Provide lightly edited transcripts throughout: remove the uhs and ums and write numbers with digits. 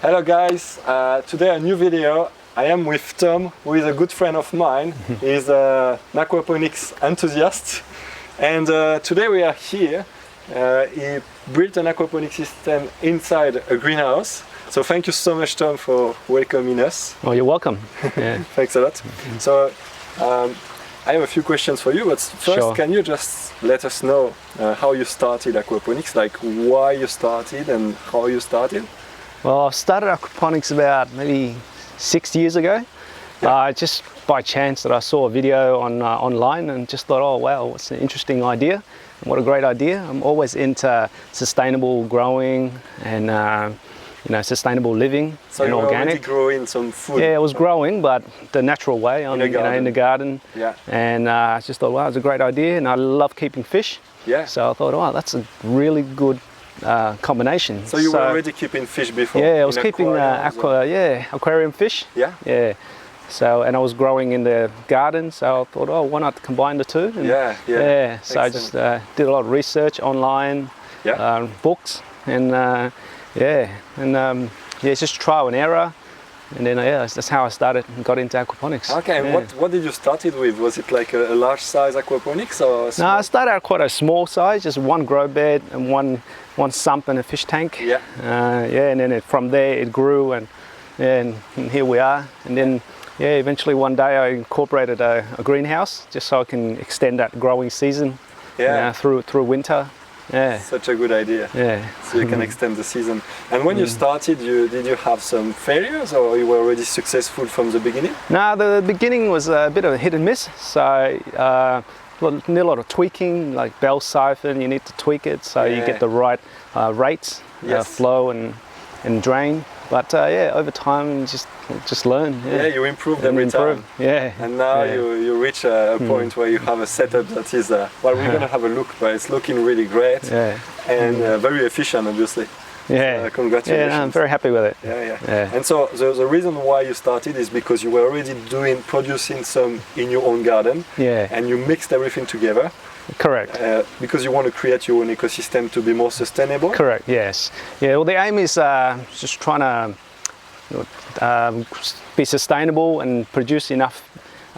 Hello guys, today a new video. I am with Tom, who is a good friend of mine. He's an aquaponics enthusiast, and today we are here. He built an aquaponics system inside a greenhouse. So thank you so much, Tom, for welcoming us. Oh, you're welcome. Yeah. Thanks a lot. So I have a few questions for you, but first, Sure. Can you just let us know how you started aquaponics, like why you started and how you started? Well, I started aquaponics about maybe 6 years ago. Just by chance that I saw a video on online and just thought, oh wow, what's an interesting idea. What a great idea. I'm always into sustainable growing and sustainable living so and you were organic. already growing some food? Yeah, I was growing, but the natural way, in the garden. Yeah. And I just thought, wow, it's a great idea, and I love keeping fish. Yeah. So I thought, oh, that's a really good combination. So you were already keeping fish before? Yeah, I was keeping aquarium fish. Yeah. Yeah. So, and I was growing in the garden, so I thought, oh, why not combine the two? And, yeah. So I just did a lot of research online, books, and it's just trial and error. And then that's how I started and got into aquaponics. Okay, and what did you started with? Was it like a large size aquaponics or small? No, I started out quite a small size, just one grow bed and one sump and a fish tank. Yeah. And then from there it grew, and here we are. And then eventually one day I incorporated a greenhouse just so I can extend that growing season through winter. Yeah. Such a good idea. Yeah. So you can extend the season. And when you started, did you have some failures, or you were already successful from the beginning? No, the beginning was a bit of a hit and miss. So need a lot of tweaking, like bell siphon. You need to tweak it so you get the right rates, flow and drain. But over time, just learn. Yeah, you improved every time. Yeah. And now you reach a point where you have a setup that is, well, we're going to have a look, but it's looking really great. Yeah. And very efficient, obviously. Yeah. So, congratulations. Yeah, I'm very happy with it. Yeah. And so the reason why you started is because you were already producing some in your own garden. Yeah. And you mixed everything together. Correct. Because you want to create your own ecosystem to be more sustainable? Correct, yes. Yeah, well, the aim is just trying to be sustainable and produce enough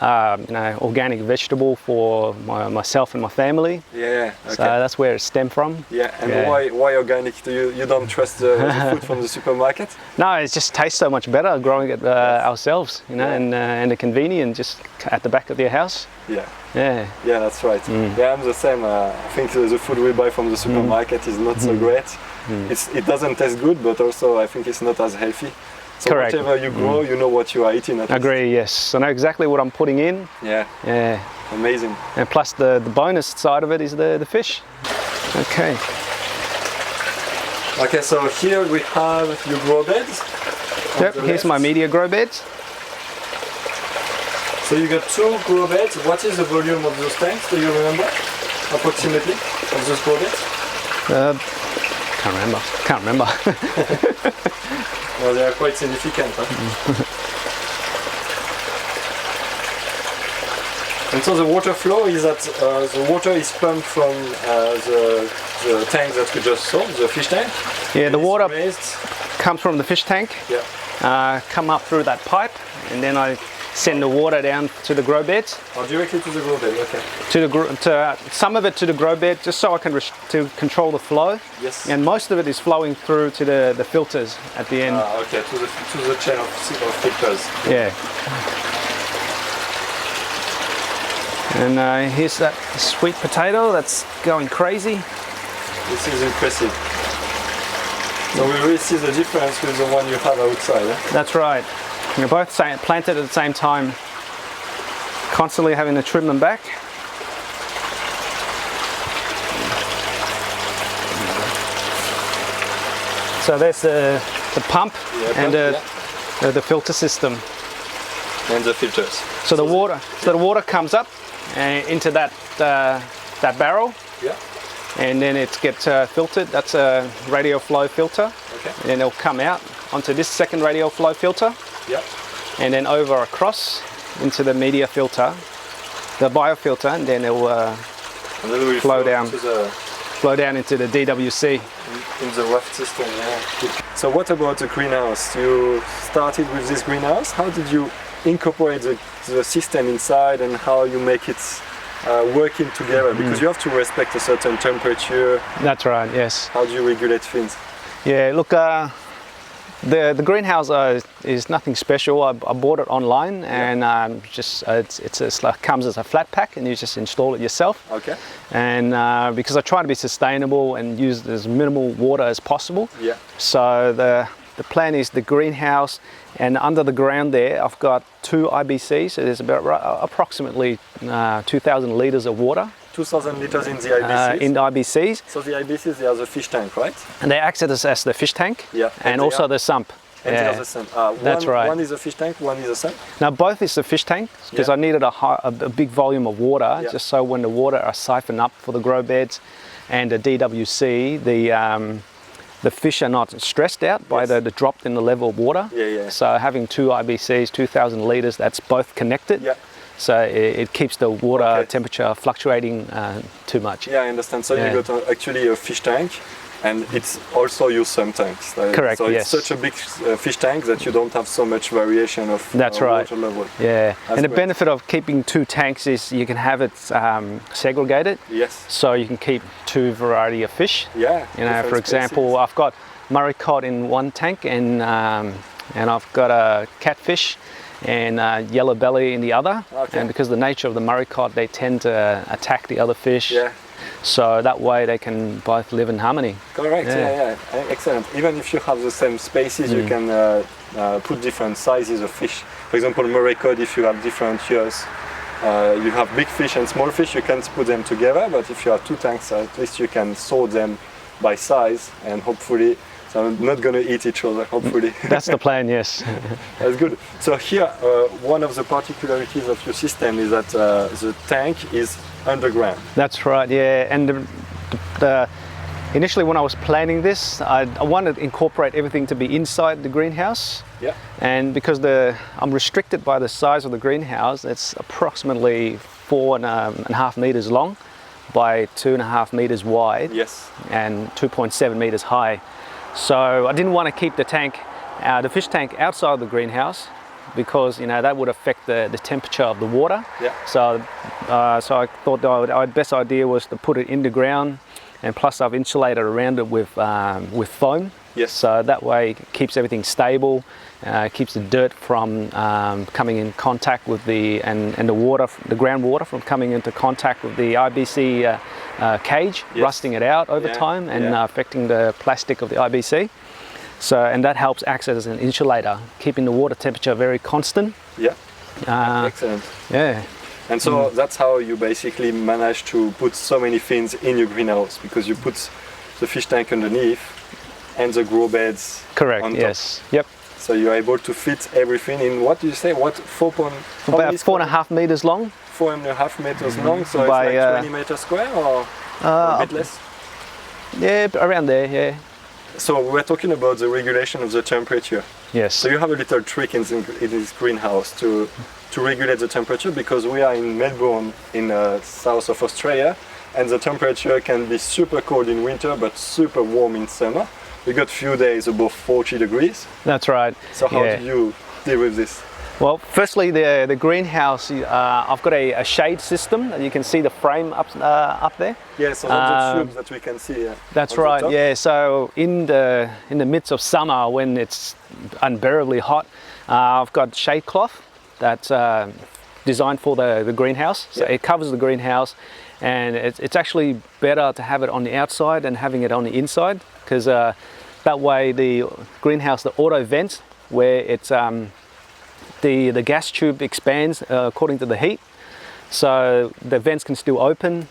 organic vegetable for myself and my family. Yeah, okay. So that's where it stemmed from. Yeah, and why organic? You don't trust the food from the supermarket? No, it just tastes so much better growing it ourselves, and the convenient just at the back of your house. Yeah, that's right. Yeah, I'm the same. I think the food we buy from the supermarket is not so great. It doesn't taste good, but also I think it's not as healthy. So correct. Whatever you grow, you know what you are eating. Agree, yes. I know exactly what I'm putting in. Yeah. Amazing. And plus the bonus side of it is the fish. Okay. Okay, so here we have your grow beds. Yep, here's my media grow beds. So you got 2 grow beds. What is the volume of those tanks? Do you remember approximately of those grow beds? Can't remember. Well, they are quite significant. Huh? And so the water flow is that the water is pumped from the tank that we just saw, the fish tank. Yeah, the water comes from the fish tank. Yeah. Come up through that pipe, and then I send the water down to the grow beds. Oh, directly to the grow bed, okay. Some of it to the grow bed, just so I can to control the flow. Yes. And most of it is flowing through to the filters at the end. Okay, to the chain of filters. Yeah. And here's that sweet potato that's going crazy. This is impressive. So we really see the difference with the one you have outside. Eh? That's right. They're both planted at the same time, constantly having to trim them back. So there's the pump and the filter system. And the filters. So the water comes up into that barrel. Yeah. And then it gets filtered. That's a radial flow filter. Okay. And then it'll come out onto this second radial flow filter. Yep. And then over across into the media filter, the biofilter, and then it will flow down to flow down into the DWC. In the raft system, yeah. So what about the greenhouse? You started with this greenhouse. How did you incorporate the system inside and how you make it working together? Because you have to respect a certain temperature. That's right, yes. How do you regulate things? Yeah, look, the greenhouse is nothing special. I bought it online, and it's like comes as a flat pack, and you just install it yourself. Okay. And because I try to be sustainable and use as minimal water as possible. Yeah. So the plan is the greenhouse, and under the ground there, I've got 2 IBCs. So there's about approximately 2,000 liters of water. 2,000 liters in the IBCs? In the IBCs. So the IBCs, they are the fish tank, right? And they act as the fish tank, yeah. and also the sump. And they are the sump. That's right. One is a fish tank, one is a sump? Now both is the fish tank, because I needed a big volume of water, just so when the water are siphoned up for the grow beds and the DWC, the fish are not stressed out by the drop in the level of water. So having 2 IBCs, 2,000 liters, that's both connected. So it keeps the water temperature fluctuating too much. Yeah, I understand. So you got actually a fish tank, and it's also your sump tanks. Correct, so it's such a big fish tank that you don't have so much variation of water level. Yeah, That's and the great. benefit of keeping 2 tanks is you can have it segregated. Yes. So you can keep 2 variety of fish. Yeah. You know, for example, I've got Murray cod in one tank, and I've got a catfish and yellow belly in the other. Okay. And because of the nature of the Murray cod, they tend to attack the other fish. Yeah. So that way they can both live in harmony. Correct, yeah. Excellent. Even if you have the same spaces, you can put different sizes of fish. For example, Murray cod, if you have different years, you have big fish and small fish, you can't put them together, but if you have 2 tanks, at least you can sort them by size, and hopefully they're not going to eat each other, hopefully. That's the plan, yes. That's good. So here, one of the particularities of your system is that the tank is underground. That's right, yeah. And initially when I was planning this, I wanted to incorporate everything to be inside the greenhouse. Yeah. And because I'm restricted by the size of the greenhouse, it's approximately 4.5 meters long by 2.5 meters wide. Yes. And 2.7 meters high. So I didn't want to keep the fish tank outside the greenhouse, because that would affect the temperature of the water. Yeah. So I thought the best idea was to put it in the ground, and plus I've insulated around it with foam. Yes. So that way it keeps everything stable, keeps the dirt from coming in contact with and the water, the groundwater from coming into contact with the IBC cage, rusting it out over time and affecting the plastic of the IBC. So, and that helps act as an insulator, keeping the water temperature very constant. Yeah. Excellent. Yeah. And so that's how you basically manage to put so many things in your greenhouse, because you put the fish tank underneath and the grow beds. Correct. On top. Yes. Yep. So you're able to fit everything in. What do you say? What about 4.5 meters long. 4.5 meters long. So by, it's like 20 meters square, or a bit less. Yeah, around there. Yeah. So we're talking about the regulation of the temperature. Yes. So you have a little trick in this greenhouse to regulate the temperature, because we are in Melbourne in south of Australia, and the temperature can be super cold in winter but super warm in summer. We got few days above 40 degrees. That's right. So how do you deal with this? Well, firstly, the greenhouse, I've got a shade system. You can see the frame up there. Yeah, so that's the tubes that we can see. That's right. Yeah. So in the midst of summer, when it's unbearably hot, I've got shade cloth that's designed for the greenhouse. So it covers the greenhouse, and it's actually better to have it on the outside than having it on the inside, because that way the greenhouse, the auto vents, where it's the gas tube expands according to the heat, so the vents can still open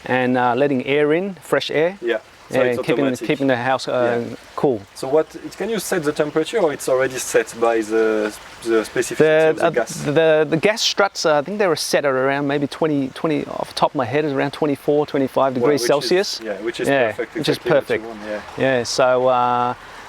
and letting air in, fresh air. Yeah. So and keeping the house cool. So can you set the temperature, or it's already set by the specificity of the gas? The gas struts, I think they were set at around maybe 20 off the top of my head, is around 24, 25 degrees Celsius. Which is perfect. Which is perfect.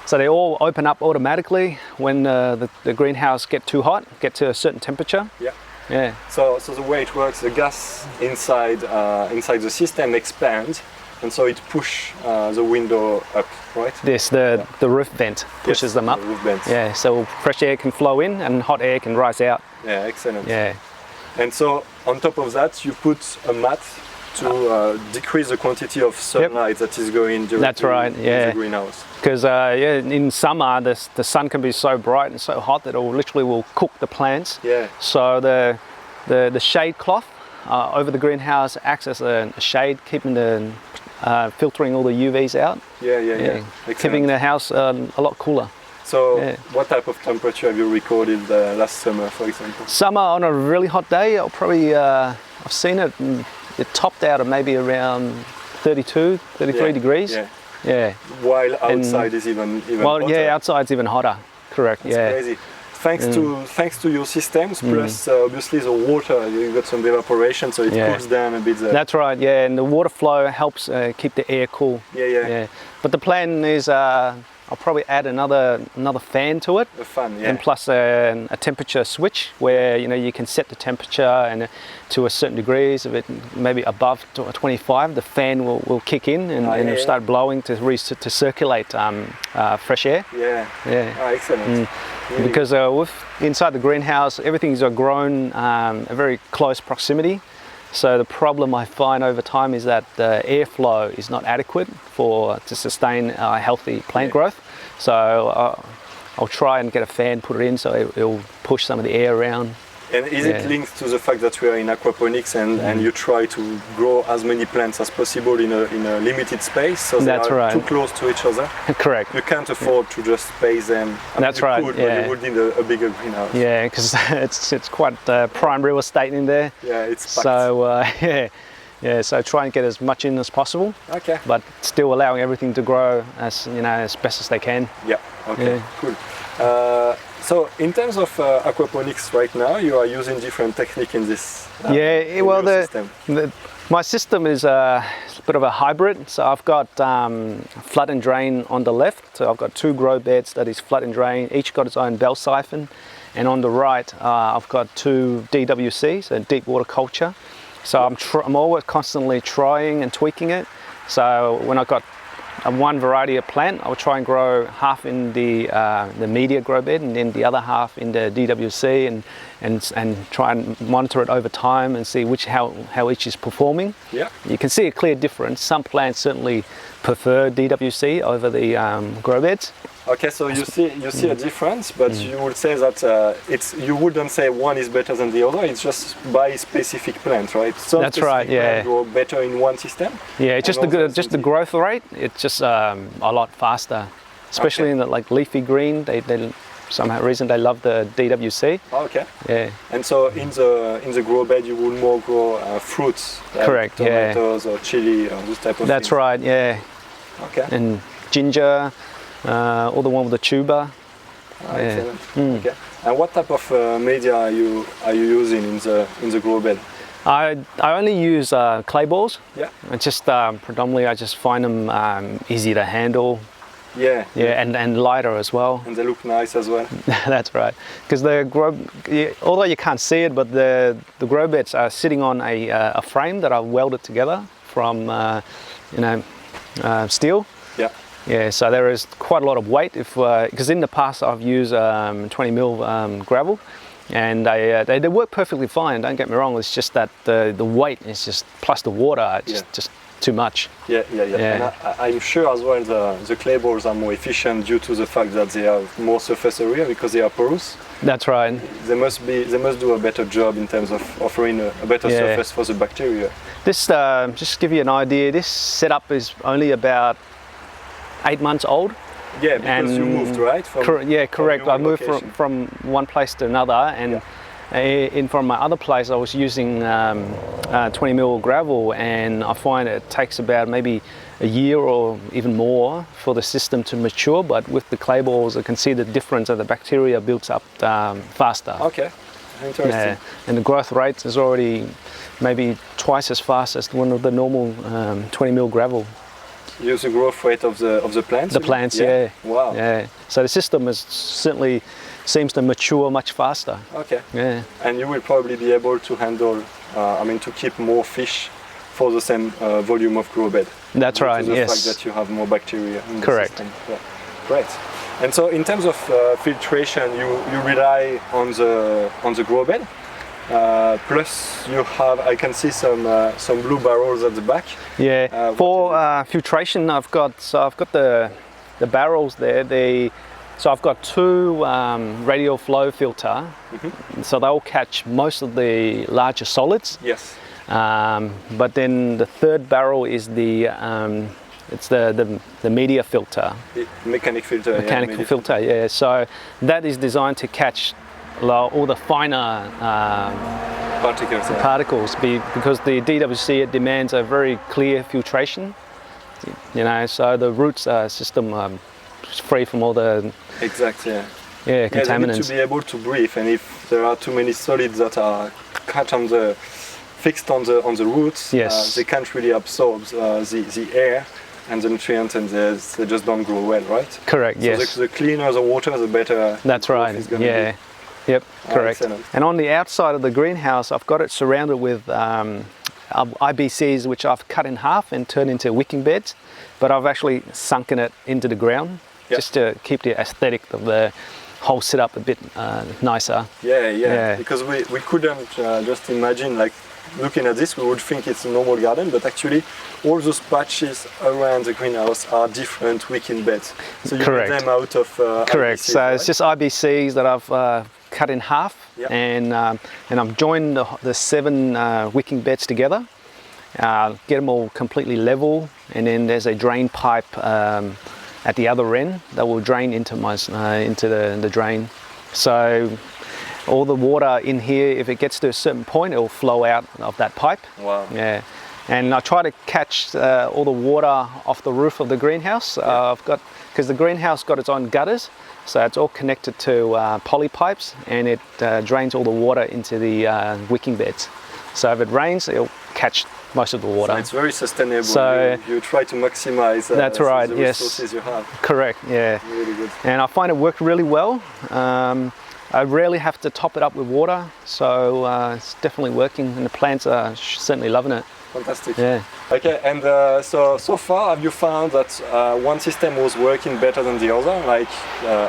So they all open up automatically when the greenhouse get too hot, get to a certain temperature. Yeah. So the way it works, the gas inside the system expands, And so it push the window up, right? Yes, the roof vent pushes them up. The roof vents. Yeah, so fresh air can flow in and hot air can rise out. Yeah, excellent. Yeah. And so on top of that, you put a mat to decrease the quantity of sunlight that is going directly That's right, in the greenhouse. Because in summer the sun can be so bright and so hot that it literally will cook the plants. Yeah. So the shade cloth over the greenhouse acts as a shade, keeping filtering all the UVs out. Yeah. Keeping the house a lot cooler. So what type of temperature have you recorded last summer, for example? Summer on a really hot day, I'll probably I've seen it topped out at maybe around 32, 33 degrees. Yeah. While outside is even hotter. Yeah, outside's even hotter. Correct. That's crazy. Thanks to your systems, plus obviously the water, you got some evaporation, so it cools down a bit. That's right. Yeah, and the water flow helps keep the air cool. Yeah. But the plan is I'll probably add another fan to it. A fan, yeah. And plus a temperature switch where you can set the temperature and to a certain degrees. If it maybe above 25, the fan will kick in and it'll start blowing to circulate fresh air. Yeah. Oh, excellent. Really. Because inside the greenhouse, everything's grown a very close proximity. So the problem I find over time is that the airflow is not adequate to sustain healthy plant growth. So I'll try and get a fan, put it in, so it'll push some of the air around. And is it linked to the fact that we are in aquaponics and you try to grow as many plants as possible in a limited space, so they are too close to each other? Correct. You can't afford to just space them. That's right. But you would need a bigger greenhouse. Yeah, because it's quite prime real estate in there. Yeah, it's packed. So so try and get as much in as possible. Okay. But still allowing everything to grow as best as they can. Yeah. Okay. Yeah. Cool. So in terms of aquaponics right now, you are using different technique in this system. My system is a bit of a hybrid. So I've got flood and drain on the left. So I've got 2 grow beds that is flood and drain, each got its own bell siphon. And on the right, I've got 2 DWCs, so deep water culture. So I'm always constantly trying and tweaking it. So when I've got one variety of plant, I'll try and grow half in the media grow bed and then the other half in the DWC and try and monitor it over time and see how each is performing. Yeah. You can see a clear difference. Some plants certainly prefer DWC over the grow beds. Okay, so you see a difference, but you would say that you wouldn't say one is better than the other. It's just by specific plant, right? Some That's right. Yeah. Grow better in one system. Yeah, just the growth rate. It's just a lot faster, especially in the leafy green. They somehow reason they love the DWC. Okay. Yeah. And so in the grow bed, you would more grow fruits. Like correct. Tomatoes or chili or this type of. That's things. right. Yeah. Okay. And ginger. Or the one with the tuber. Excellent. Okay. And what type of media are you using in the grow bed? I only use clay balls. Yeah. And just predominantly I just find them easy to handle. Yeah. And lighter as well. And they look nice as well. That's right. Because although you can't see it, but the grow beds are sitting on a frame that I've welded together from steel. Yeah. Yeah, so there is quite a lot of weight because in the past I've used 20 mil gravel, and they work perfectly fine. Don't get me wrong. It's just that the weight is just plus the water, just too much. Yeah. And I'm sure as well the clay balls are more efficient due to the fact that they have more surface area because they are porous. That's right. They must do a better job in terms of offering a better surface for the bacteria. This just to give you an idea, this setup is only about 8 months old. Yeah, because you moved, right? Correct. I moved from one place to another, and from my other place I was using 20 mil gravel, and I find it takes about maybe a year or even more for the system to mature, but with the clay balls I can see the difference of the bacteria builds up faster. Okay, interesting. Yeah. And the growth rate is already maybe twice as fast as one of the normal 20 mil gravel. Use the growth rate of the plants? The plants, yeah. Wow. Yeah. So the system certainly seems to mature much faster. Okay. Yeah. And you will probably be able to handle, to keep more fish for the same volume of grow bed. That's right, to the yes. fact that you have more bacteria in the Correct. system. Yeah. Great. And so in terms of filtration, you rely on the grow bed. Plus you have, I can see some blue barrels at the back. Yeah. For filtration, I've got the barrels there. So I've got two radial flow filter, so they'll catch most of the larger solids. Yes. But then the third barrel is the media filter. The mechanical filter. Mechanical filter, yeah. So that is designed to catch all the finer particles because the DWC, it demands a very clear filtration. You know, so the roots system is free from all the exactly. Yeah, contaminants. They need to be able to breathe, and if there are too many solids that are fixed on the roots, yes. They can't really absorb the air and the nutrients, and they just don't grow well, right? Correct. So yes. the cleaner the water, the better. That's right. Yeah. Be. Yep. Correct. Excellent. And on the outside of the greenhouse, I've got it surrounded with IBCs, which I've cut in half and turned into wicking beds, but I've actually sunken it into the ground just to keep the aesthetic of the whole setup a bit nicer. Yeah. Because we couldn't just imagine, like, looking at this, we would think it's a normal garden, but actually all those patches around the greenhouse are different wicking beds. So you Correct. get them out of Correct. IBCs, So right? it's just IBCs that I've cut in half, and I've joined the 7 wicking beds together, get them all completely level, and then there's a drain pipe at the other end that will drain into the drain. So all the water in here, if it gets to a certain point, it will flow out of that pipe. Wow. Yeah. And I try to catch all the water off the roof of the greenhouse. Because the greenhouse got its own gutters, so it's all connected to poly pipes, and it drains all the water into the wicking beds. So if it rains, it'll catch most of the water. So it's very sustainable. So you try to maximize that's right, the yes. resources you have. Correct, yeah. Really good. And I find it worked really well. I rarely have to top it up with water, so it's definitely working, and the plants are certainly loving it. Fantastic. Yeah. Okay, and so far, have you found that one system was working better than the other, like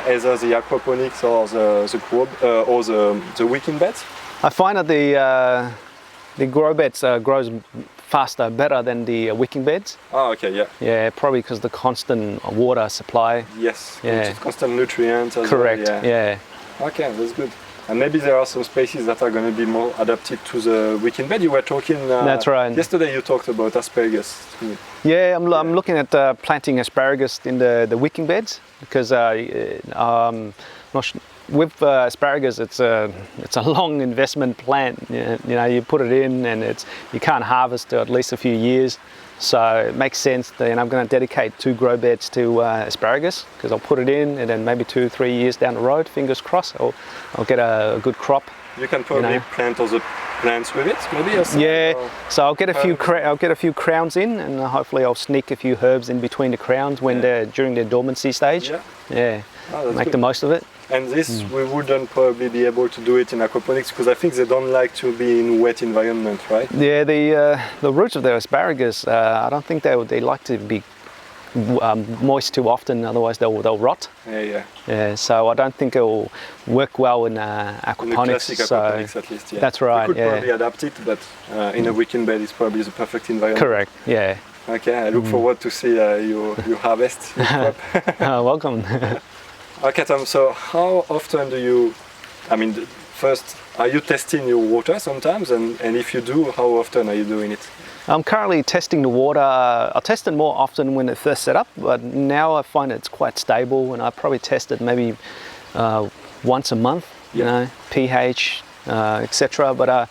either the aquaponics or the wicking beds? I find that the grow beds grows faster, better than the wicking beds. Oh, okay, yeah. Yeah, probably because the constant water supply. Yes. Yeah. Constant nutrients. Correct. Well, yeah. Okay, that's good. And maybe there are some species that are going to be more adapted to the wicking bed. You were talking. That's right. Yesterday you talked about asparagus. Yeah, I'm looking at planting asparagus in the wicking beds because with asparagus, it's a long investment plant. You know, you put it in and you can't harvest to at least a few years. So it makes sense that I'm going to dedicate 2 grow beds to asparagus, because I'll put it in, and then maybe 2-3 years down the road, fingers crossed, I'll get a good crop. You can probably plant other plants with it, maybe. So I'll get a few crowns in, and hopefully I'll sneak a few herbs in between the crowns when they're during their dormancy stage. Yeah. Make the most of it. And this, we wouldn't probably be able to do it in aquaponics, because I think they don't like to be in wet environment, right? Yeah, the roots of the asparagus, I don't think they like to be moist too often, otherwise they'll rot. Yeah. So I don't think it will work well in aquaponics. In the classic aquaponics, at least. Yeah. That's right. You could probably adapt it, but in a wicking bed, it's probably the perfect environment. Correct. Yeah. Okay. I look forward to see your harvest. Welcome. Okay, Tom, so how often do you, first, are you testing your water sometimes? And if you do, how often are you doing it? I'm currently testing the water. I tested more often when it first set up, but now I find it's quite stable, and I probably test it maybe once a month, you know, pH, etc. But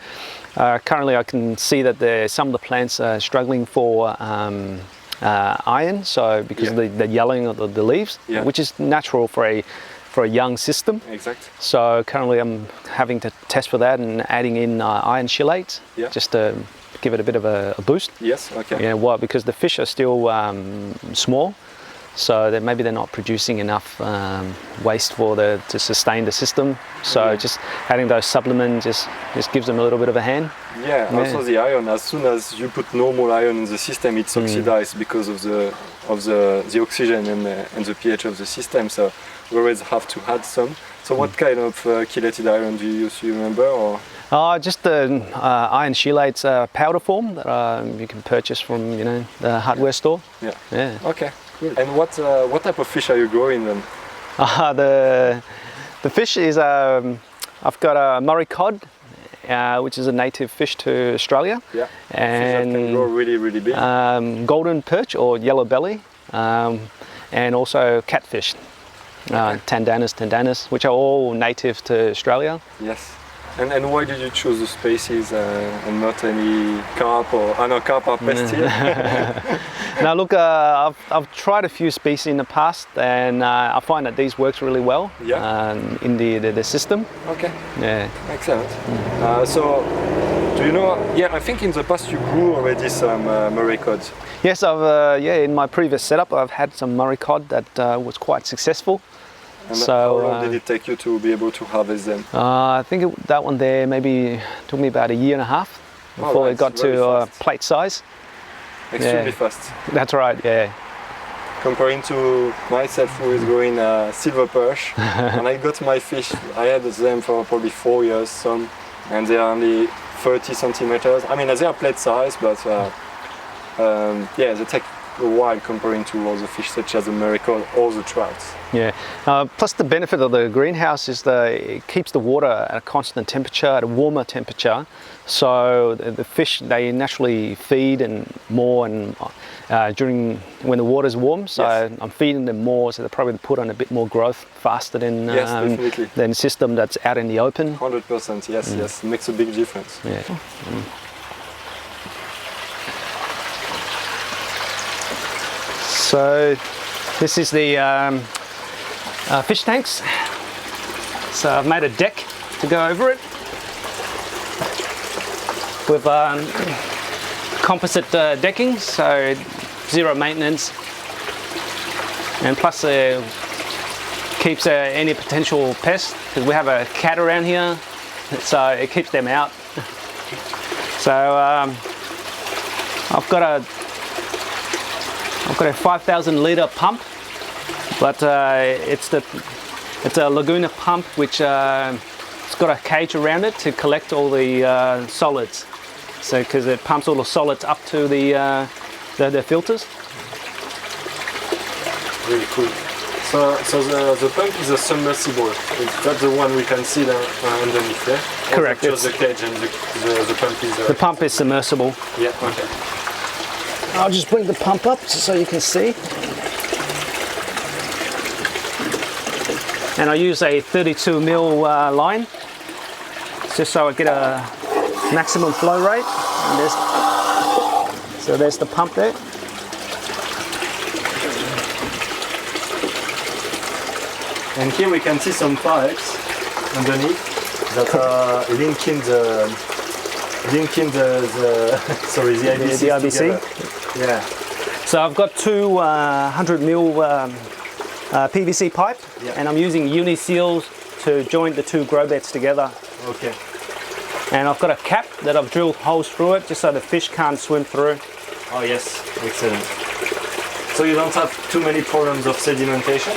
currently I can see that some of the plants are struggling for iron, so because of the yellowing of the leaves, which is natural for a young system. Exactly. So currently I'm having to test for that and adding in iron chelates, just to give it a bit of a boost. Yes. Okay. Yeah. Why? Because the fish are still small, so that maybe they're not producing enough waste to sustain the system. So just adding those supplements just gives them a little bit of a hand. Yeah, also the iron. As soon as you put normal iron in the system, it's oxidized because of the oxygen and the pH of the system. So we always have to add some. So what kind of chelated iron do you use? Do you remember? Or? Just the iron chelates powder form that you can purchase from the hardware store. Yeah. Okay. Cool. And what type of fish are you growing then? The fish is I've got a Murray cod, which is a native fish to Australia. Yeah. And fish that can grow really, really big. Golden perch or yellow belly, and also catfish, tandanus, which are all native to Australia. Yes. And why did you choose the species and not any carp or carp are best here? Now look, I've tried a few species in the past, and I find that these works really well in the system. Okay. Yeah. Excellent. So, do you know? Yeah, I think in the past you grew already some Murray cod. Yes, in my previous setup I've had some Murray cod that was quite successful. And how long did it take you to be able to harvest them? I think that one there maybe took me about a year and a half before it got to plate size. Extremely fast. That's right, yeah. Comparing to myself who is growing silver perch, and I got my fish, I had them for probably 4 years, and they are only 30 centimeters. I mean, they are plate size, but they take a while comparing to all the fish such as the Murray cod or the trouts. Yeah. Plus the benefit of the greenhouse is it keeps the water at a constant temperature, at a warmer temperature. So the fish, they naturally feed more during when the water's warm. So I'm feeding them more, so they probably put on a bit more growth faster than a system that's out in the open. 100%. Yes. It makes a big difference. Yeah. So this is the fish tanks. So I've made a deck to go over it with composite decking, so zero maintenance, and plus keeps any potential pests, because we have a cat around here, so it keeps them out. So I've got a 5,000 litre pump, but it's a Laguna pump which it's got a cage around it to collect all the solids. So because it pumps all the solids up to the filters. Really cool. So the pump is a submersible. That's the one we can see underneath there. Correct. Just the cage and the pump is. The pump is submersible. Yeah. Okay. I'll just bring the pump up so you can see. And I use a 32 mil line, just so I get a maximum flow rate. And there's the pump there. And here we can see some pipes underneath that are linking the IBCs the IBC. together. Yeah. So I've got two 100 mil PVC pipe, and I'm using uni seals to join the two grow beds together. Okay. And I've got a cap that I've drilled holes through it just so the fish can't swim through. Oh yes, excellent. So you don't have too many problems of sedimentation?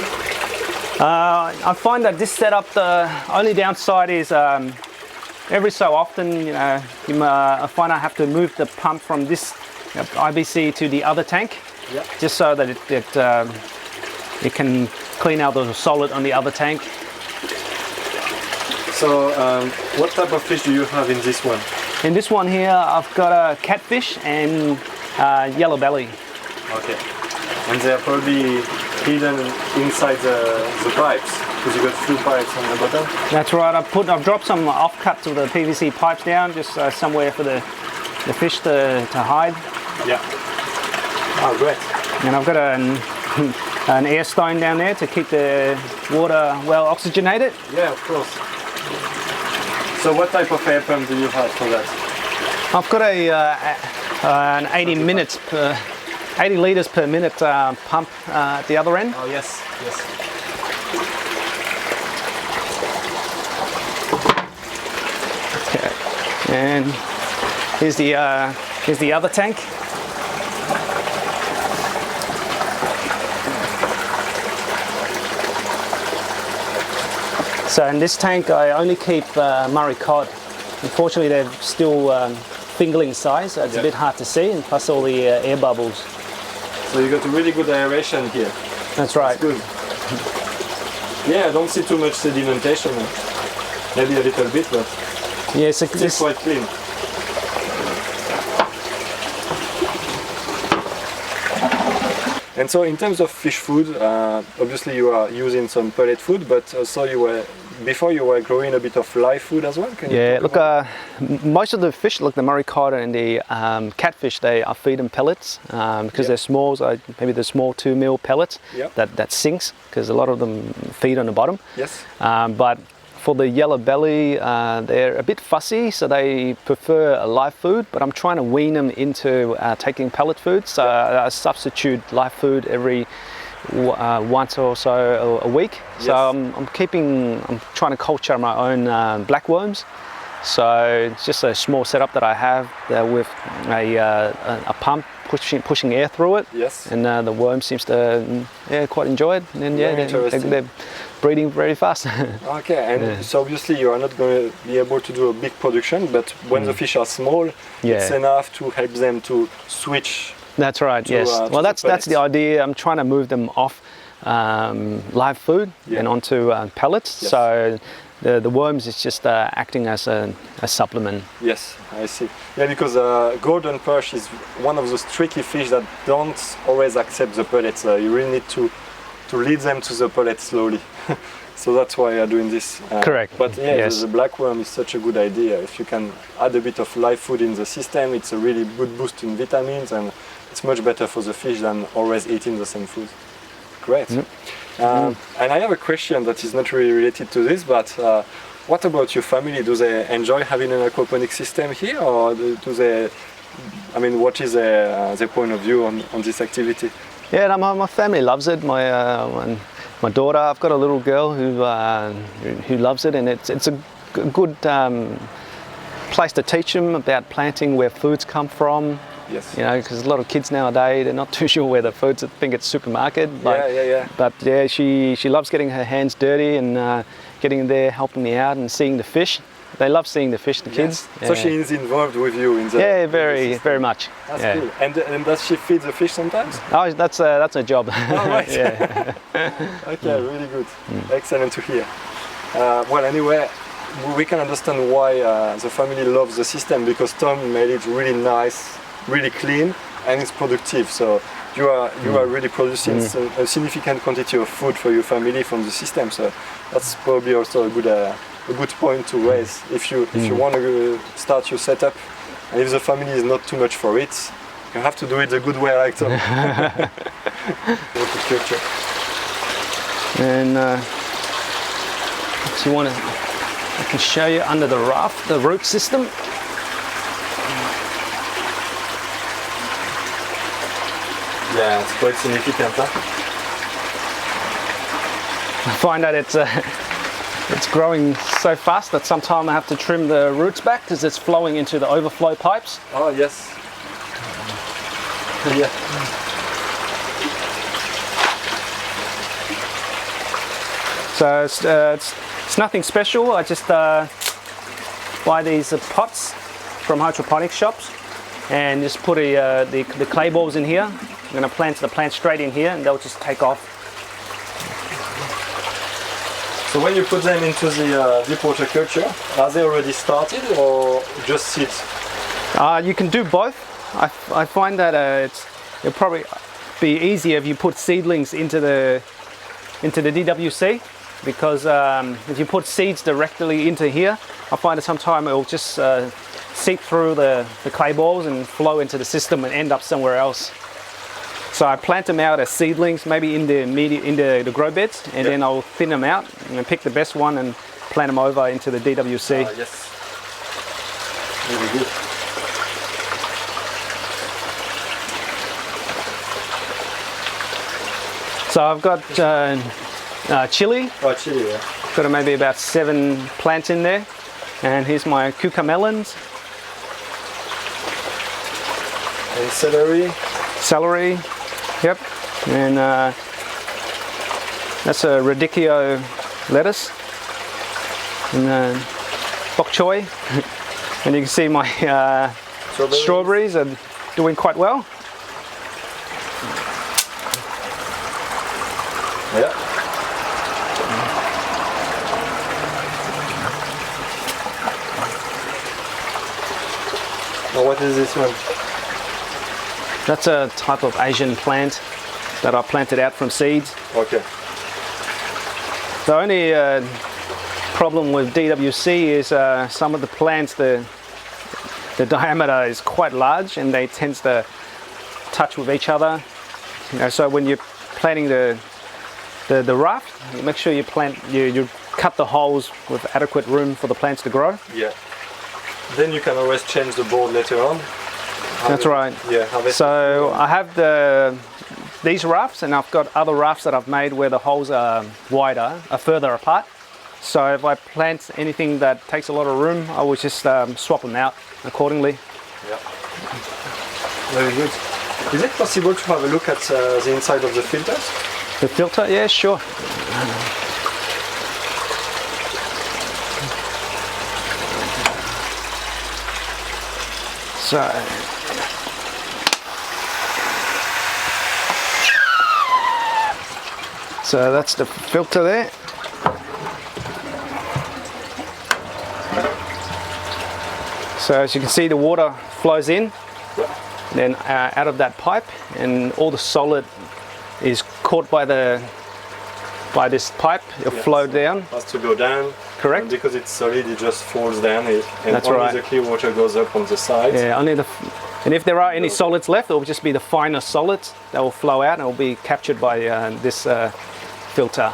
I find that this setup, the only downside is every so often, I find I have to move the pump from this IBC to the other tank, just so that it can clean out the solid on the other tank. So what type of fish do you have in this one? In this one here, I've got a catfish and yellow belly. Okay. And they're probably hidden inside the pipes, because you got few pipes on the bottom. That's right. I've dropped some offcuts of the PVC pipes down, just somewhere for the fish to hide. Yeah. Oh, great. And I've got an air stone down there to keep the water well oxygenated. Yeah, of course. So what type of air pump do you have for that? I've got an 80 minutes per 80 litres per minute pump at the other end. Oh yes, yes. Okay. And here's the other tank. So in this tank I only keep Murray cod. Unfortunately they're still fingerling size, so it's a bit hard to see, and plus all the air bubbles. So you got a really good aeration here. That's right. That's good. Yeah, I don't see too much sedimentation. Maybe a little bit, but Yeah, so it's quite clean. And so in terms of fish food, obviously you are using some pellet food, but also before you were growing a bit of live food as well. Can you look, most of the fish, like the Murray cod and the catfish, I feed them pellets because they're small. So maybe the small 2 mil pellets that sinks, because a lot of them feed on the bottom. Yes. But for the yellow belly, they're a bit fussy, so they prefer a live food, but I'm trying to wean them into taking pellet food. So I substitute live food every once or so a week. So I'm trying to culture my own blackworms. So it's just a small setup that I have with a pump pushing air through it. Yes. And the worm seems to quite enjoy it. And they're breeding very fast. Okay, and so obviously you are not going to be able to do a big production, but when the fish are small, it's enough to help them to switch. That's right, yes. Well, that's the idea. I'm trying to move them off live food and onto pellets. Yes. So the worms is just acting as a supplement. Yes, I see. Yeah, because golden perch is one of those tricky fish that don't always accept the pellets. You really need to lead them to the pellet slowly. So that's why you're doing this. Correct. But the blackworm is such a good idea. If you can add a bit of live food in the system, it's a really good boost in vitamins, and it's much better for the fish than always eating the same food. Great. And I have a question that is not really related to this, but what about your family? Do they enjoy having an aquaponic system here, or do they, what is their point of view on this activity? Yeah, no, my family loves it. My daughter, I've got a little girl who loves it, and it's a good place to teach them about planting, where foods come from. Yes. Because a lot of kids nowadays, they're not too sure where the food's. I think it's supermarket. But she loves getting her hands dirty and getting there, helping me out, and seeing the fish. They love seeing the fish, the kids. So she is involved with you in the... Yeah, very much. That's cool. And does she feed the fish sometimes? Oh, that's a job. Oh, right. Okay, really good. Excellent to hear. Well, anyway, we can understand why the family loves the system, because Tom made it really nice, really clean, and it's productive. So you are really producing a significant quantity of food for your family from the system. So that's probably also a good point to raise if you want to start your setup, and if the family is not too much for it, you have to do it the good way, like Tom. Culture. And if you want to, I can show you under the raft, the root system. Yeah, it's quite significant, huh? I find that it's growing so fast that sometimes I have to trim the roots back because it's flowing into the overflow pipes. Oh yes. Yeah. So it's nothing special. I just buy these pots from hydroponics shops and just put the clay balls in here. I'm going to plant the plant straight in here, and they'll just take off. So when you put them into the deep water culture, are they already started or just seeds? You can do both. I find that it'll probably be easier if you put seedlings into the DWC, because if you put seeds directly into here, I find that sometimes it'll just seep through the clay balls and flow into the system and end up somewhere else. So I plant them out as seedlings, maybe in the grow beds, and then I'll thin them out and pick the best one and plant them over into the DWC. Yes. Really good. So I've got chili. Oh, chili, yeah. Got maybe about 7 plants in there. And here's my cucamelons. And celery. Celery, yep. And that's a radicchio lettuce. And bok choy. And you can see my strawberries are doing quite well. Yeah. Now what is this one? That's a type of Asian plant that I planted out from seeds. Okay. The only problem with DWC is some of the plants, the diameter is quite large and they tend to touch with each other. You know, so when you're planting the raft, make sure you cut the holes with adequate room for the plants to grow. Yeah. Then you can always change the board later on. That's right. Yeah. So I have these rafts, and I've got other rafts that I've made where the holes are further apart. So if I plant anything that takes a lot of room, I will just swap them out accordingly. Yeah. Very good. Is it possible to have a look at the inside of the filters? The filter? Yeah, sure. So that's the filter there. So as you can see, the water flows in, then out of that pipe, and all the solid is caught by this pipe. It'll flow down. It has to go down. Correct. And because it's solid, it just falls down, and That's only right. the clear water goes up on the sides. Yeah, and if there are any solids left, it will just be the finer solids that will flow out and will be captured by this filter,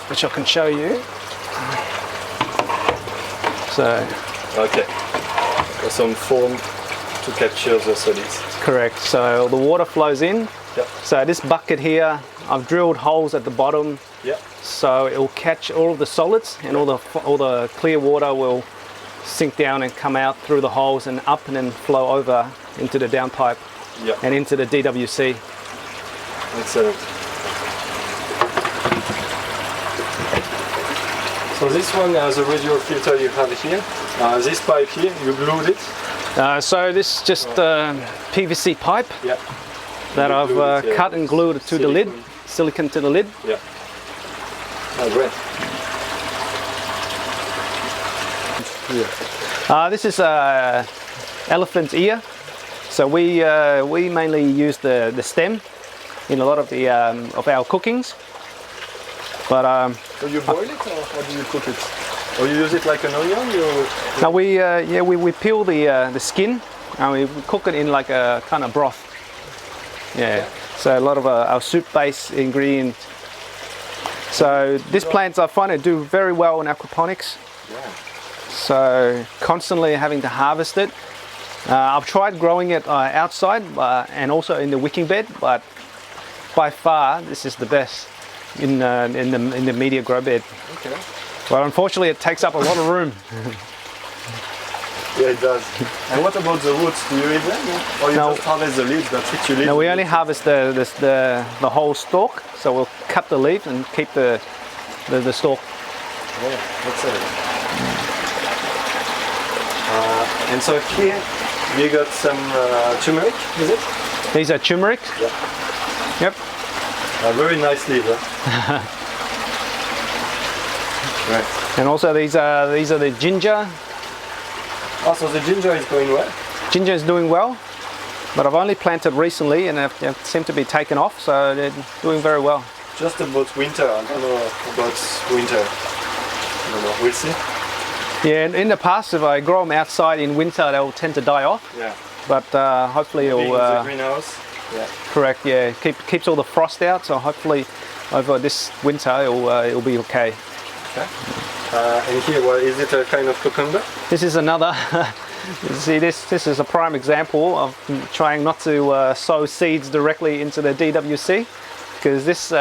which I can show you. So. Okay. So some foam to capture the solids. Correct. So the water flows in. Yep. So this bucket here, I've drilled holes at the bottom. Yeah. So it will catch all of the solids, and all the clear water will sink down and come out through the holes and up and then flow over into the downpipe and into the DWC. Excellent. So this one has the residual filter you have here. This pipe here, you glued it. So this is just PVC pipe that I've cut and glued to the lid, silicone to the lid. Yeah. Oh, great. This is elephant's ear. So we mainly use the stem in a lot of the of our cookings. But so you boil it, or how do you cook it? Or you use it like an onion? No, we peel the skin and we cook it in like a kind of broth. Yeah. So a lot of our soup-based ingredients. So these plants, I find it do very well in aquaponics. Yeah. So constantly having to harvest it. I've tried growing it outside and also in the wicking bed, but by far this is the best in the media grow bed. Okay. But unfortunately, it takes up a lot of room. Yeah, it does. And what about the roots? Do you eat them? Or you just harvest the leaves? That's it. You leave. No, we only harvest the whole stalk. So we'll cut the leaf and keep the stalk. Yeah, that's it. And so here you got some turmeric, is it? These are turmeric. Yeah. Yep. Very nice leaf. Huh? Right. And also these are the ginger. Oh, so the ginger is going well? Ginger is doing well, but I've only planted recently and they seem to be taken off, so they're doing very well. Just about winter. I don't know about winter. I don't know. We'll see. Yeah, in the past, if I grow them outside in winter, they will tend to die off. Yeah. But hopefully it'll. The greenhouse. Yeah. Correct. Yeah. Keeps all the frost out, so hopefully over this winter it'll be okay. Okay. And here, well, is it a kind of cucumber? This is another. See, this is a prime example of trying not to sow seeds directly into the DWC, because this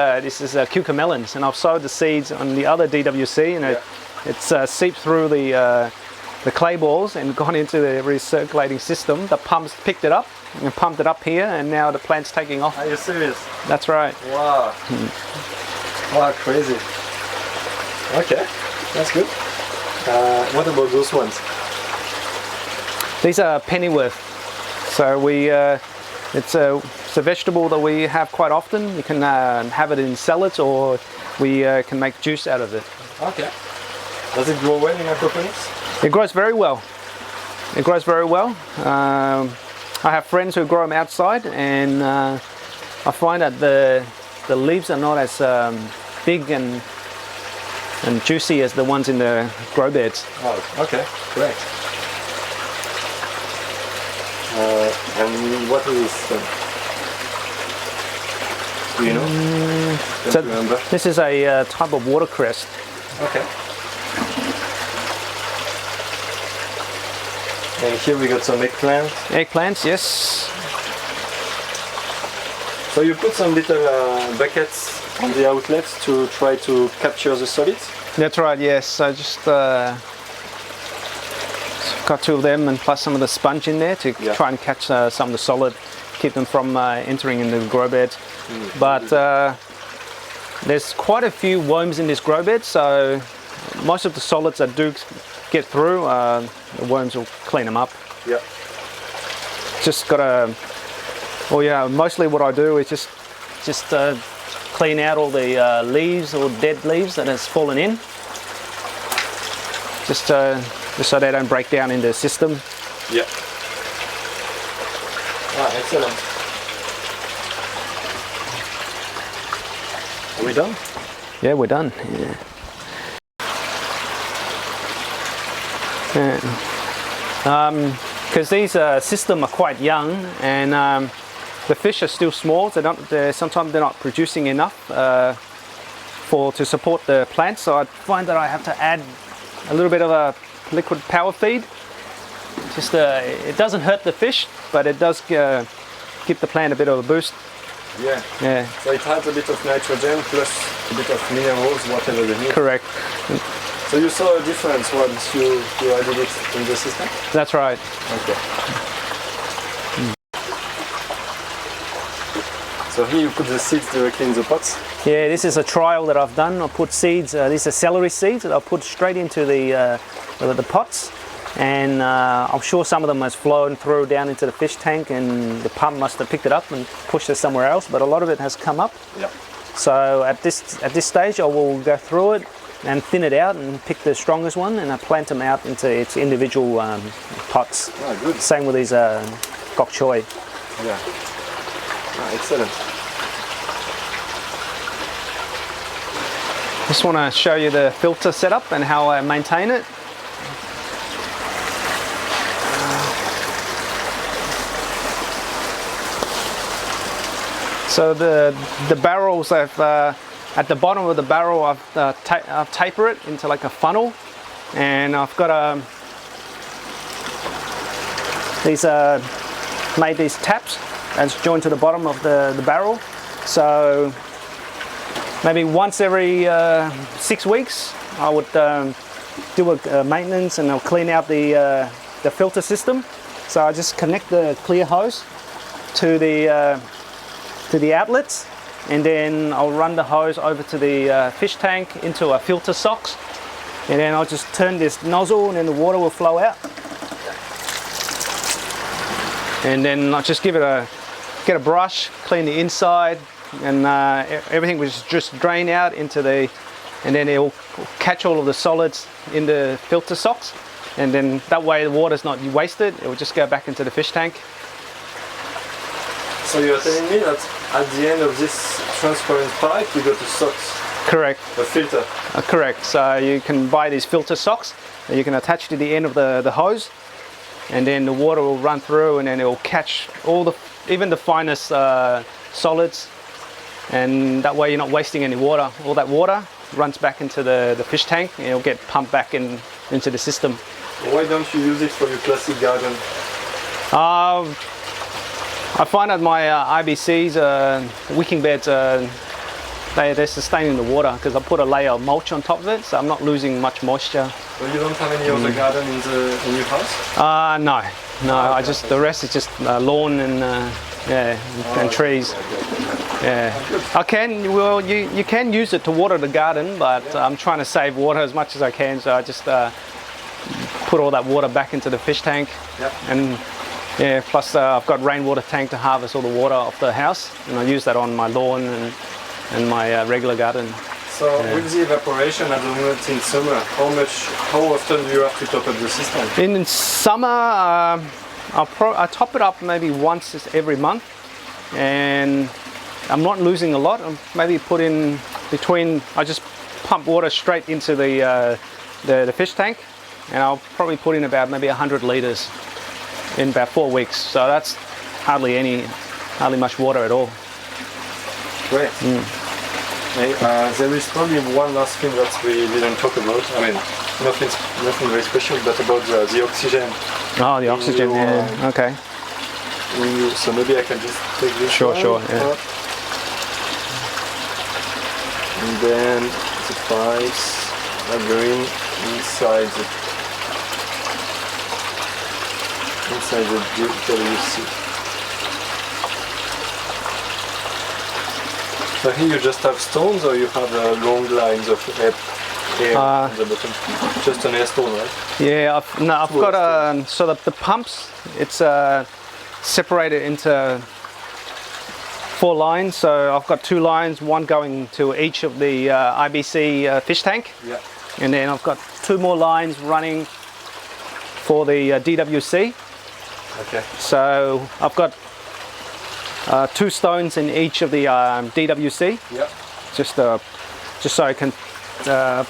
is cucamelons, and I've sowed the seeds on the other DWC, and it's seeped through the clay balls and gone into the recirculating system. The pumps picked it up and pumped it up here, and now the plant's taking off. Are you serious? That's right. Wow. Wow, crazy. Okay, that's good. What about those ones? These are pennyworth. So it's a vegetable that we have quite often. You can have it in salads, or we can make juice out of it. Okay. Does it grow well in aquaponics? It grows very well. It grows very well. I have friends who grow them outside, and I find that the leaves are not as big and juicy as the ones in the grow beds. Oh, okay, great. And what is this? Do you know? So remember? This is a type of watercress. Okay. And here we got some eggplant. Eggplants, yes. So you put some little buckets on the outlets to try to capture the solids? That's right, yes. So just got two of them, and plus some of the sponge in there to try and catch some of the solid, keep them from entering into the grow bed. But there's quite a few worms in this grow bed, so most of the solids that do get through, the worms will clean them up. Yeah. Just gotta, mostly what I do is just clean out all the leaves or dead leaves that has fallen in, just so they don't break down in the system. Yeah. Ah, excellent. Are we done? Yeah, we're done. Because these systems are quite young, and the fish are still small. Sometimes they're not producing enough to support the plants. So I find that I have to add a little bit of a liquid power feed. Just it doesn't hurt the fish, but it does give the plant a bit of a boost. Yeah. Yeah. So it adds a bit of nitrogen plus a bit of minerals, whatever they need. Correct. So you saw a difference once you added it in the system? That's right. Okay. So here you put the seeds directly in the pots? Yeah, this is a trial that I've done. I put seeds, these are celery seeds that I'll put straight into the pots, and I'm sure some of them has flown through down into the fish tank, and the pump must have picked it up and pushed it somewhere else, but a lot of it has come up. Yep. So at this stage I will go through it and thin it out and pick the strongest one, and I plant them out into its individual pots. Oh, good. Same with these bok choy. Yeah. Oh, excellent. Just want to show you the filter setup and how I maintain it. So the barrels, at the bottom of the barrel I've taper it into like a funnel, and I've got made these taps that's joined to the bottom of the barrel. So maybe once every 6 weeks I would do a maintenance, and I'll clean out the filter system. So I just connect the clear hose to the outlets, and then I'll run the hose over to the fish tank into a filter socks, and then I'll just turn this nozzle, and then the water will flow out. And then I'll just get a brush, clean the inside, and everything will just drain out into and then it will catch all of the solids in the filter socks, and then that way the water's not wasted. It will just go back into the fish tank. So you're telling me that at the end of this transparent pipe you got a socks? Correct. A filter? Correct. So you can buy these filter socks that you can attach to the end of the hose, and then the water will run through, and then it will catch even the finest solids, and that way you're not wasting any water. All that water runs back into the fish tank, and it'll get pumped back into the system. Why don't you use it for your classic garden? I find that my IBCs, wicking beds, they're sustaining the water because I put a layer of mulch on top of it, so I'm not losing much moisture. Well, you don't have any other garden in your house? No. Okay. I just the rest is just lawn and and trees. Yeah, I can. Well, you can use it to water the garden, but I'm trying to save water as much as I can. So I just put all that water back into the fish tank, and plus I've got rainwater tank to harvest all the water off the house, and I use that on my lawn and my regular garden. So with the evaporation at the moment in summer, how often do you have to top up the system? In summer, I top it up maybe once every month, and I'm not losing a lot. I'm maybe put in between. I just pump water straight into the fish tank, and I'll probably put in about maybe 100 litres in about 4 weeks. So that's hardly much water at all. Great. There is probably one last thing that we didn't talk about. I mean, nothing very special, but about the oxygen. Oh, the oxygen. Okay. So maybe I can just take this. Sure. Yeah. And then the pipes are going inside the WC. So here you just have stones, or you have long lines of air on the bottom? Just an air stone, right? Yeah, I've got so the pumps, it's separated into 4 lines. So I've got 2 lines, one going to each of the IBC fish tank. Yeah. And then I've got 2 more lines running for the DWC. Okay. So I've got 2 stones in each of the DWC. Yeah. Just so I can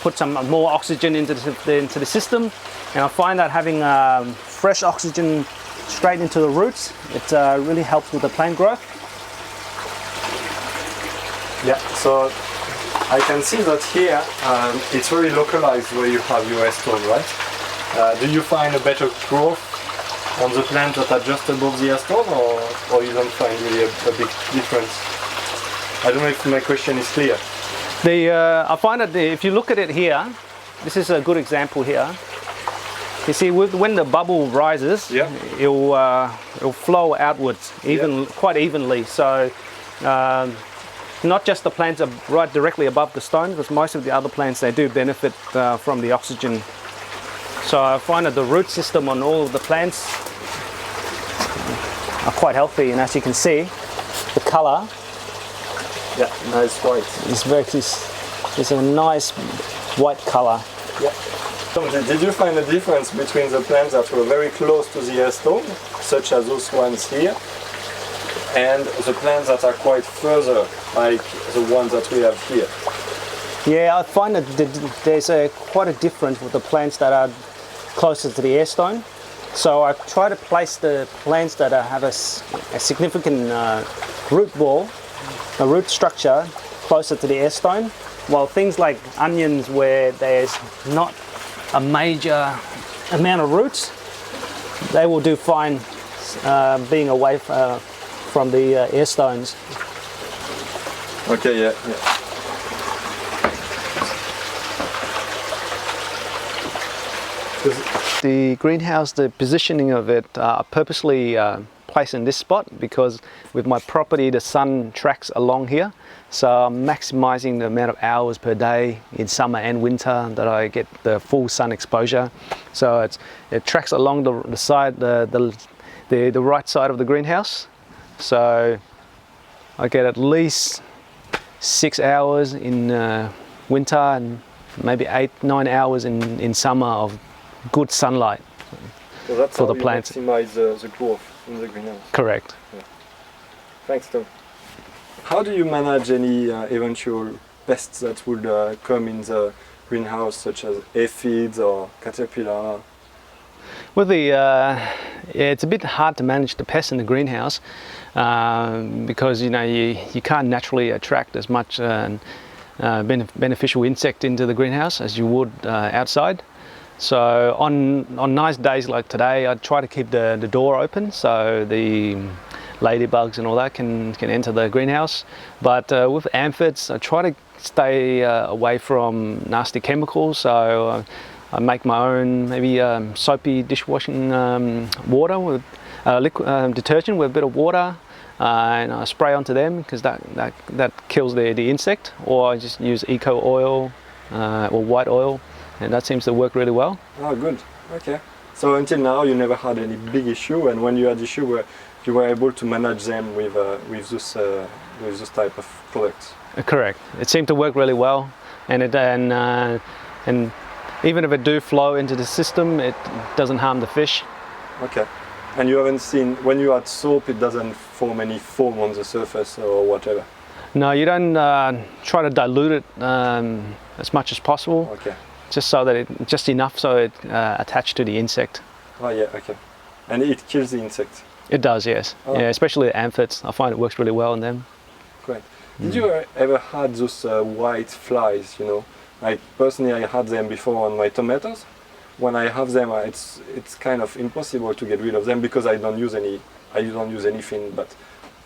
put some more oxygen into the system, and I find that having fresh oxygen straight into the roots, it really helps with the plant growth. Yeah. So I can see that here it's very localized where you have your air stone, right? Do you find a better growth on the plants that are just above the air stone, or you don't find really a big difference? I don't know if my question is clear. I find that if you look at it here, this is a good example here. You see, when the bubble rises, it'll flow outwards quite evenly. So not just the plants are right directly above the stones, but most of the other plants, they do benefit from the oxygen. So I find that the root system on all of the plants are quite healthy, and as you can see, the colour, nice white. It's a nice white colour. Yeah. So did you find a difference between the plants that were very close to the air stone, such as those ones here, and the plants that are quite further, like the ones that we have here? Yeah, I find that there's quite a difference with the plants that are closer to the air stone. So I try to place the plants that have a significant root ball, a root structure, closer to the air stone, while things like onions, where there's not a major amount of roots, they will do fine being away from the air stones. Okay, yeah. The greenhouse, the positioning of it, purposely placed in this spot because with my property the sun tracks along here, so I'm maximizing the amount of hours per day in summer and winter that I get the full sun exposure. So it tracks along the side, the right side of the greenhouse, so I get at least 6 hours in winter and maybe 8-9 hours in summer of good sunlight for the plants. Maximize the growth in the greenhouse. Correct. Yeah. Thanks, Tom. How do you manage any eventual pests that would come in the greenhouse, such as aphids or caterpillar? Well, it's a bit hard to manage the pests in the greenhouse because you can't naturally attract as much beneficial insect into the greenhouse as you would outside. So on nice days like today, I try to keep the door open so the ladybugs and all that can enter the greenhouse. But with amphids, I try to stay away from nasty chemicals. So I make my own maybe soapy dishwashing water with liquid detergent with a bit of water. And I spray onto them because that kills the insect, or I just use eco oil or white oil, and that seems to work really well. Oh, good. Okay. So until now, you never had any big issue, and when you had issue, you were able to manage them with this type of products. Correct. It seemed to work really well, and even if it do flow into the system, it doesn't harm the fish. Okay. And you haven't seen, when you add soap, it doesn't form any foam on the surface or whatever? No, you don't try to dilute it as much as possible. Okay. Just so that just enough so it attached to the insect. Oh yeah, okay. And it kills the insect? It does, yes. Oh. Yeah, especially the amphids. I find it works really well on them. Great. Did you ever had those white flies, you know? Like personally, I had them before on my tomatoes. When I have them, it's kind of impossible to get rid of them because I don't use anything. But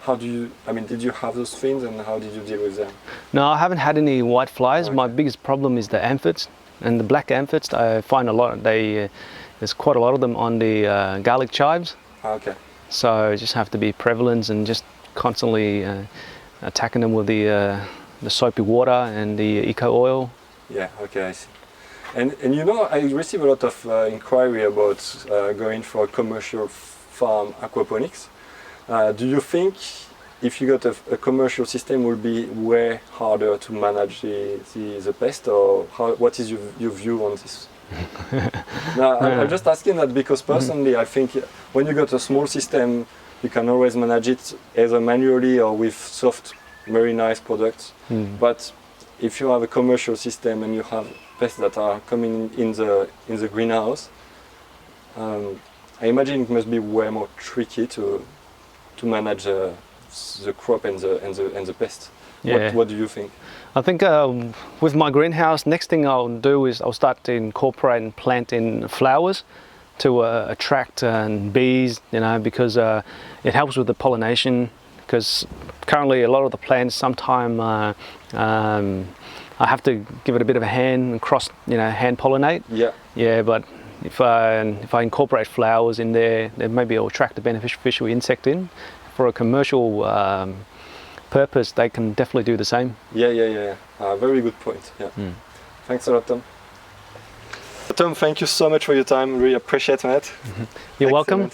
how do you? I mean, did you have those things, and how did you deal with them? No, I haven't had any white flies. Okay. My biggest problem is the amphids, and the black amphids. I find a lot. There's quite a lot of them on the garlic chives. Okay. So you just have to be prevalent and just constantly attacking them with the soapy water and the eco oil. Yeah. Okay, I see. And you know, I receive a lot of inquiry about going for a commercial farm aquaponics. Do you think if you got a commercial system will be way harder to manage the pest, or what is your view on this? No, I'm just asking that because personally I think when you got a small system you can always manage it either manually or with soft, very nice products. But if you have a commercial system and you have pests that are coming in the greenhouse, I imagine it must be way more tricky to manage the crop and the pest. Yeah. What do you think? I think with my greenhouse, next thing I'll do is I'll start to incorporate and plant in flowers to attract bees, you know, because it helps with the pollination. Because currently a lot of the plants, sometime I have to give it a bit of a hand and hand pollinate. Yeah. Yeah, but if I incorporate flowers in there, then maybe it'll attract a beneficial insect in. For a commercial purpose, they can definitely do the same. Yeah. Very good point. Yeah. Thanks a lot, Tom. Tom, thank you so much for your time. Really appreciate it. You're welcome.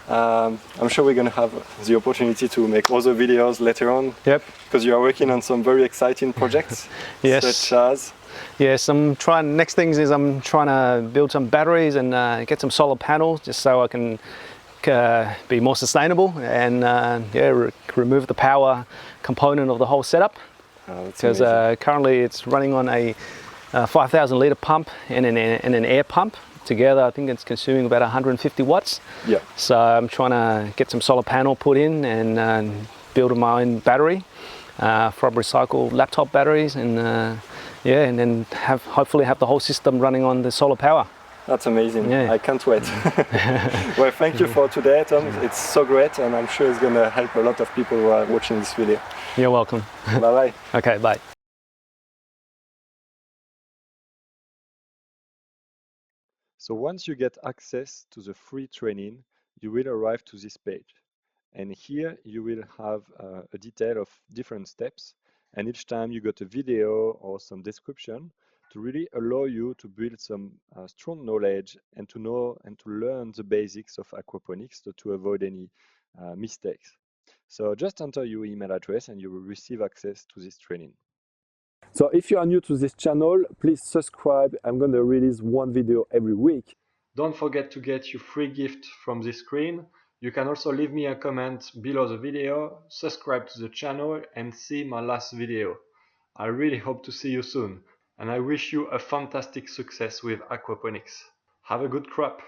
I'm sure we're going to have the opportunity to make other videos later on. Yep. Because you are working on some very exciting projects. Yes. Such as? Yes, next things is I'm trying to build some batteries and get some solar panels just so I can be more sustainable and remove the power component of the whole setup. Because currently it's running on a 5,000 litre pump and an air pump. Together I think it's consuming about 150 watts. Yeah. So I'm trying to get some solar panel put in and build my own battery from recycled laptop batteries and and then hopefully have the whole system running on the solar power. That's amazing. Yeah. I can't wait. Well, thank you for today, Tom. It's so great, and I'm sure it's going to help a lot of people who are watching this video. You're welcome. Bye-bye. Okay, bye. So once you get access to the free training, you will arrive to this page. And here you will have a detail of different steps. And each time you got a video or some description to really allow you to build some strong knowledge and to know and to learn the basics of aquaponics to avoid any mistakes. So just enter your email address and you will receive access to this training. So if you are new to this channel, please subscribe. I'm going to release one video every week. Don't forget to get your free gift from this screen. You can also leave me a comment below the video, subscribe to the channel and see my last video. I really hope to see you soon and I wish you a fantastic success with aquaponics. Have a good crop!